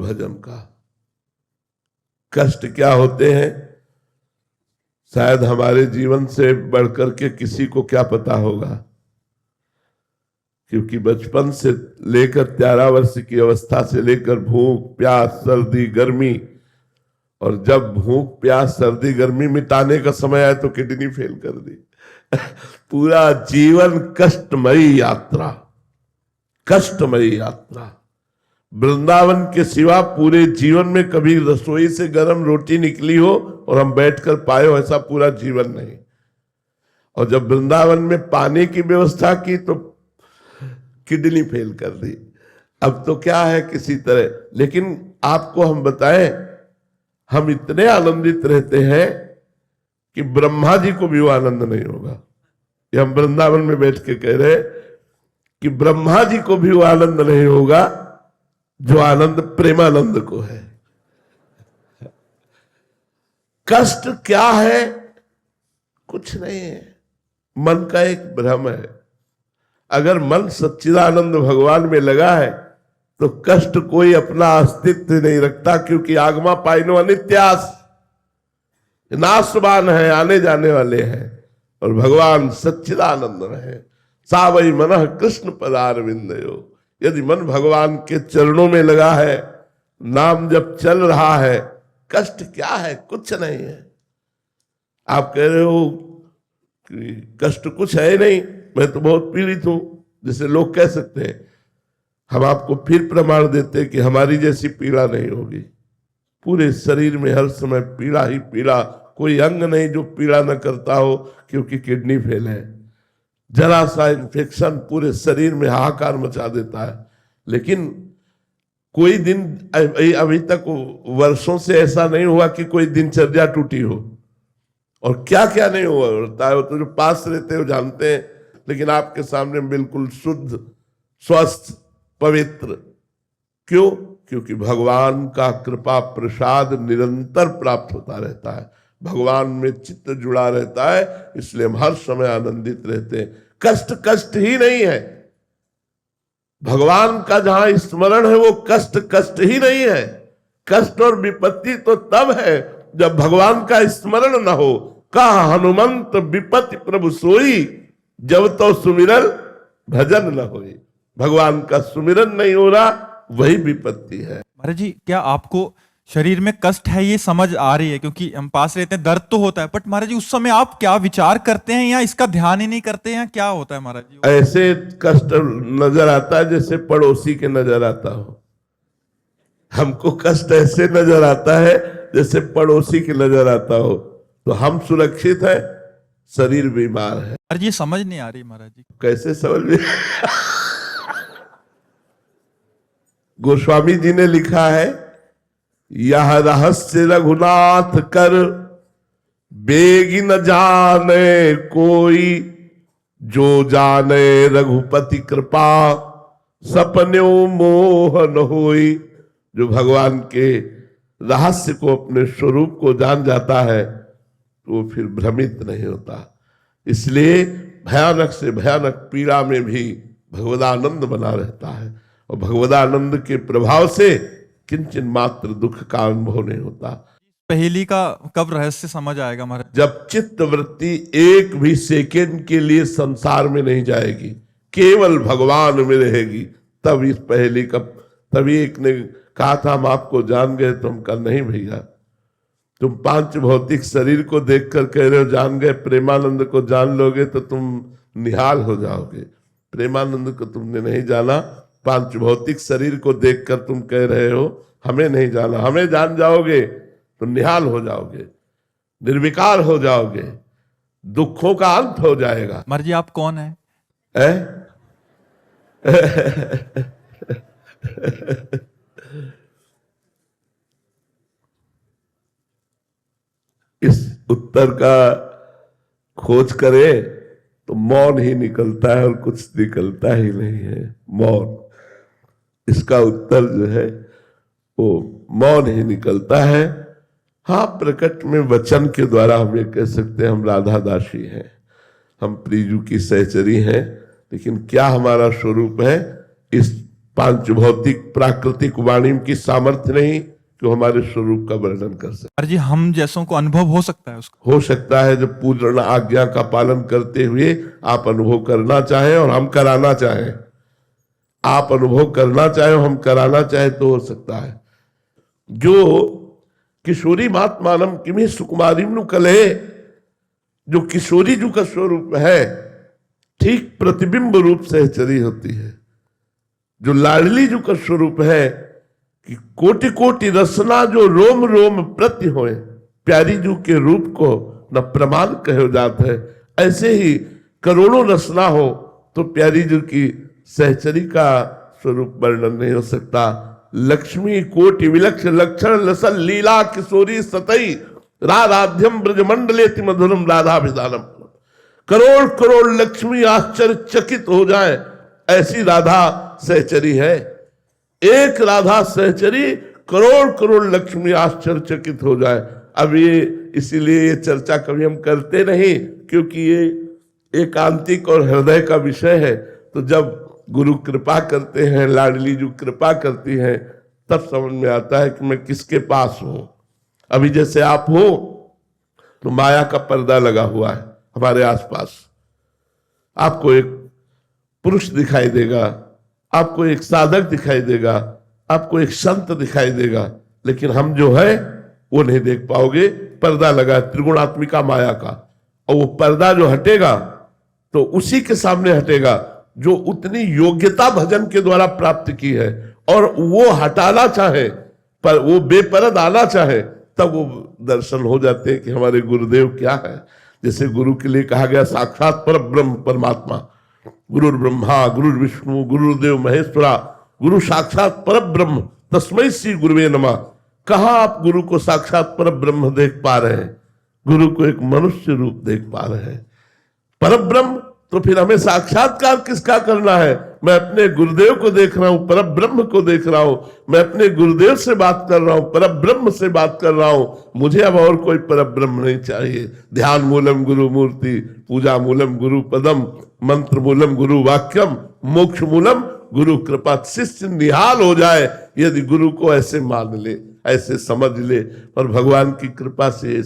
भजन का। कष्ट क्या होते हैं शायद हमारे जीवन से बढ़कर के किसी को क्या पता होगा, क्योंकि बचपन से लेकर 13 वर्ष की अवस्था से लेकर भूख प्यास सर्दी गर्मी, और जब भूख प्यास सर्दी गर्मी मिटाने का समय आया तो किडनी फेल कर दी। पूरा जीवन कष्टमयी यात्रा, कष्टमयी यात्रा। वृंदावन के सिवा पूरे जीवन में कभी रसोई से गर्म रोटी निकली हो और हम बैठकर पाए हो, ऐसा पूरा जीवन नहीं। और जब वृंदावन में पानी की व्यवस्था की तो किडनी फेल कर दी। अब तो क्या है किसी तरह, लेकिन आपको हम बताएं, हम इतने आनंदित रहते हैं कि ब्रह्मा जी को भी वो आनंद नहीं होगा। ये हम वृंदावन में बैठ के कह रहे कि ब्रह्मा जी को भी वो आनंद नहीं होगा जो आनंद प्रेमानंद को है। कष्ट क्या है? कुछ नहीं है, मन का एक भ्रम है। अगर मन सच्चिदानंद भगवान में लगा है तो कष्ट कोई अपना अस्तित्व नहीं रखता, क्योंकि आगमा पाइनो अनित्यास, नाशवान है, आने जाने वाले हैं। और भगवान सच्चिदानंद रहे। सावई मनः कृष्ण पदारविंदयो। यदि मन भगवान के चरणों में लगा है, नाम जब चल रहा है, कष्ट क्या है? कुछ नहीं है। आप कह रहे हो कि कष्ट कुछ है नहीं, मैं तो बहुत पीड़ित हूं, जैसे लोग कह सकते हैं। हम आपको फिर प्रमाण देते कि हमारी जैसी पीड़ा नहीं होगी। पूरे शरीर में हर समय पीड़ा ही पीड़ा, कोई अंग नहीं जो पीड़ा न करता हो, क्योंकि किडनी फेल है। जरा सा इन्फेक्शन पूरे शरीर में हाहाकार मचा देता है। लेकिन कोई दिन अभी तक वर्षों से ऐसा नहीं हुआ कि कोई दिनचर्या टूटी हो। और क्या क्या नहीं हुआ होता है, तो जो पास रहते हो जानते हैं। लेकिन आपके सामने बिल्कुल शुद्ध स्वस्थ पवित्र। क्यों? क्योंकि भगवान का कृपा प्रसाद निरंतर प्राप्त होता रहता है, भगवान में चित्त जुड़ा रहता है, इसलिए हम हर समय आनंदित रहते हैं। कष्ट कष्ट ही नहीं है। भगवान का जहां स्मरण है वो कष्ट कष्ट ही नहीं है। कष्ट और विपत्ति तो तब है जब भगवान का स्मरण न हो। कहा हनुमंत विपत्ति प्रभु सोई, जब तो सुमिरन भजन न होई। भगवान का सुमिरन नहीं हो रहा, वही विपत्ति है। महाराज जी, क्या आपको शरीर में कष्ट है ये समझ आ रही है? क्योंकि हम पास रहते हैं, दर्द तो होता है, बट महाराज जी उस समय आप क्या विचार करते हैं, या इसका ध्यान ही नहीं करते हैं, क्या होता है महाराज जी? ऐसे कष्ट नजर आता है जैसे पड़ोसी के नजर आता हो। हमको कष्ट ऐसे नजर आता है जैसे पड़ोसी के नजर आता हो। तो हम सुरक्षित है, शरीर बीमार है। महाराज ये समझ नहीं आ रही महाराज जी। कैसे समझ में? गोस्वामी जी ने लिखा है, यह रहस्य रघुनाथ कर बेगी न जाने कोई, जो जाने रघुपति कृपा सपन्यो मोह न होई। जो भगवान के रहस्य को, अपने स्वरूप को जान जाता है तो वो फिर भ्रमित नहीं होता। इसलिए भयानक से भयानक पीड़ा में भी भगवदानंद बना रहता है, और भगवदानंद के प्रभाव से किंचन मात्र दुख का अनुभव नहीं होता। पहेली का कब रहस्य समझ आएगा महाराज? जब चित्त वृत्ति एक भी सेकेंड के लिए संसार में नहीं जाएगी, केवल भगवान में रहेगी, तब इस पहेली का। तभी एक ने कहा था, हम आपको जान गए। तो हम कहा नहीं भैया, तुम पांच भौतिक शरीर को देखकर कह रहे हो जान गए, प्रेमानंद को जान लोगे तो तुम निहाल हो जाओगे। प्रेमानंद को तुमने नहीं जाना, पांच भौतिक शरीर को देखकर तुम कह रहे हो हमें नहीं जाना। हमें जान जाओगे तो निहाल हो जाओगे, निर्विकार हो जाओगे, दुखों का अंत हो जाएगा। महाराज जी आप कौन है? इस उत्तर का खोज करे तो मौन ही निकलता है, और कुछ निकलता ही नहीं है। मौन, इसका उत्तर जो है वो मौन ही निकलता है। हाँ, प्रकट में वचन के द्वारा हम ये कह सकते हैं हम राधा दासी हैं, हम प्रियजू की सहचरी हैं। लेकिन क्या हमारा स्वरूप है, इस पांच भौतिक प्राकृतिक वाणी की सामर्थ्य नहीं कि वो हमारे स्वरूप का वर्णन कर सके। महाराज जी हम जैसों को अनुभव हो सकता है उसका? हो सकता है जब पूर्ण आज्ञा का पालन करते हुए आप अनुभव करना चाहें और हम कराना चाहें, आप अनुभव करना चाहें हम कराना चाहें तो हो सकता है। जो किशोरी मात्मानम किमी सुकुमारीम नु कले, जो किशोरी जी का स्वरूप है ठीक प्रतिबिंब रूप सहचरी होती है। जो लाडली जी का स्वरूप है कि कोटि कोटि रसना जो रोम रोम प्रति होए, प्यारी जू के रूप को न प्रमाण कहो जात है। ऐसे ही करोड़ों रसना हो तो प्यारी जू की सहचरी का स्वरूप वर्णन नहीं हो सकता। लक्ष्मी कोटि विलक्ष लक्षण लसल लीला किशोरी सतई राधाध्यम ब्रजमंडलेति मधुरम राधा विधानम। करोड़ करोड़ लक्ष्मी आश्चर्यचकित हो जाए ऐसी राधा सहचरी है। एक राधा सहचरी करोड़ करोड़ लक्ष्मी आश्चर्यचकित हो जाए। अब ये इसीलिए ये चर्चा कभी हम करते नहीं क्योंकि ये एकांतिक और हृदय का विषय है। तो जब गुरु कृपा करते हैं, लाडली जो कृपा करती हैं, तब समझ में आता है कि मैं किसके पास हूं। अभी जैसे आप हो तो माया का पर्दा लगा हुआ है हमारे आसपास। आपको एक पुरुष दिखाई देगा, आपको एक साधक दिखाई देगा, आपको एक संत दिखाई देगा, लेकिन हम जो है वो नहीं देख पाओगे। पर्दा लगा त्रिगुणात्मिका माया का, और वो पर्दा जो हटेगा तो उसी के सामने हटेगा जो उतनी योग्यता भजन के द्वारा प्राप्त की है। और वो हटाना चाहे पर वो बेपरद आना चाहे तब वो दर्शन हो जाते हैं कि हमारे गुरुदेव क्या है। जैसे गुरु के लिए कहा गया साक्षात पर ब्रह्म परमात्मा, गुरु ब्रह्मा गुरु विष्णु गुरुदेव महेश्वरा, गुरु साक्षात पर ब्रह्म तस्मै श्री गुरुवे नमः। कहा आप गुरु को साक्षात पर ब्रह्म देख पा रहे हैं? गुरु को एक मनुष्य रूप देख पा रहे हैं। पर ब्रह्म तो फिर हमें साक्षात्कार किसका करना है? मैं अपने गुरुदेव को देख रहा हूं, पर ब्रह्म को देख रहा हूं। मैं अपने गुरुदेव से बात कर रहा हूं, पर ब्रह्म से बात कर रहा हूं। मुझे अब और कोई पर ब्रह्म नहीं चाहिए। ध्यान मूलम गुरु मूर्ति, पूजा मूलम गुरु पदम, मंत्र मूलम गुरु वाक्यम, मोक्ष मूलम गुरु कृपा। शिष्य निहाल हो जाए यदि गुरु को ऐसे मान ले, ऐसे समझ ले। और भगवान की कृपा से